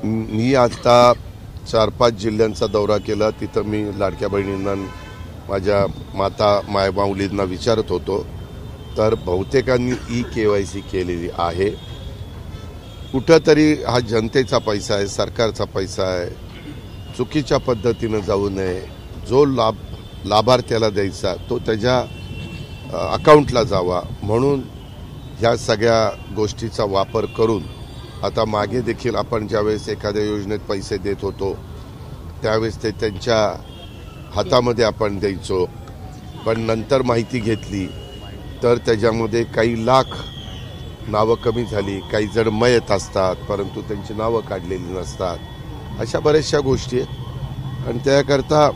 मी आता 4-5 जिल्ह्यांचा दौरा केला। तिथं मी लाडक्या बहिणींना, माझ्या माता मायमाऊलींना विचारत होतो, तर बहुतेकांनी ई-KYC केलेली आहे। कुठंतरी हा जनतेचा पैसा आहे, सरकारचा पैसा आहे, चुकीच्या पद्धतीनं जाऊ नये। जो लाभार्थ्याला द्यायचा तो त्याच्या अकाउंटला जावा, म्हणून ह्या सगळ्या गोष्टीचा वापर करून आता मागे देखील आपण ज्यावेळेस एखाद्या योजनेत पैसे देत होतो त्यावेळेस ते त्यांच्या हातामध्ये आपण द्यायचो, पण नंतर माहिती घेतली तर त्याच्यामध्ये काही लाख नावं कमी झाली, काही जण मयत असतात परंतु त्यांची नावं काढलेली नसतात। अशा बऱ्याचशा गोष्टी आहेत आणि त्याकरता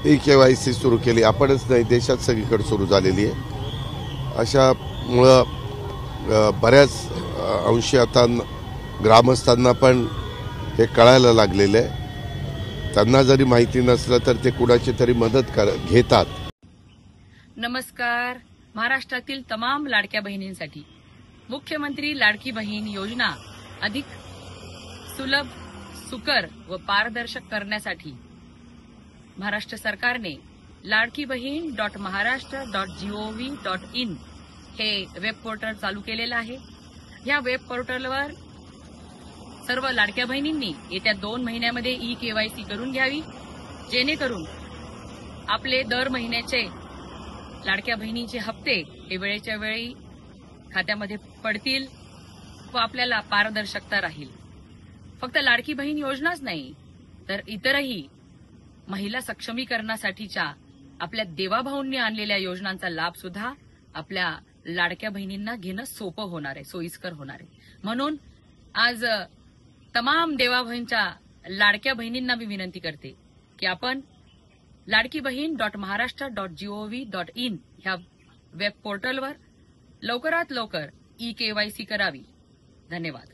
ई-KYC सुरू केली। आपणच नाही, देशात सगळीकडे सुरू झालेली आहे। अशामुळं बऱ्याच अंशी आता ग्रामस्थांना पण हे कळायला लागलेलं आहे। त्यांना जरी माहिती नसलं तर ते कुणाची तरी मदत घेतात। नमस्कार। महाराष्ट्रातील तमाम लाडक्या बहिणींसाठी मुख्यमंत्री लाडकी बहीण योजना अधिक सुलभ, सुकर व पारदर्शक करण्यासाठी महाराष्ट्र सरकारने ladkibaheen.maharashtra.gov.in हे वेब पोर्टल चालू केलेलं आहे। या वेब पोर्टलवर सर्व लाडक्या बहिणींनी येत्या 2 महिन्यामध्ये ई-KYC करून घ्यावी, जेणेकरून आपले दर महिन्याचे लाडक्या बहिणींचे हप्ते हे वेळेच्या वेळी खात्यामध्ये पडतील व आपल्याला पारदर्शकता राहील। फक्त लाडकी बहीण योजनाच नाही तर इतरही महिला सक्षमीकरणासाठीच्या आपल्या देवाभाऊंनी आणलेल्या योजनांचा लाभ सुद्धा आपल्या लाडक्या बहिणींना घेणं सोपं होणार आहे, सोयीस्कर होणार आहे। म्हणून आज तमाम देवाभाऊंच्या लाडक्या बहिणींना मी विनंती करते की आपण ladkibaheen.maharashtra.gov.in ह्या वेब पोर्टलवर लवकरात लवकर ई-KYC करावी। धन्यवाद।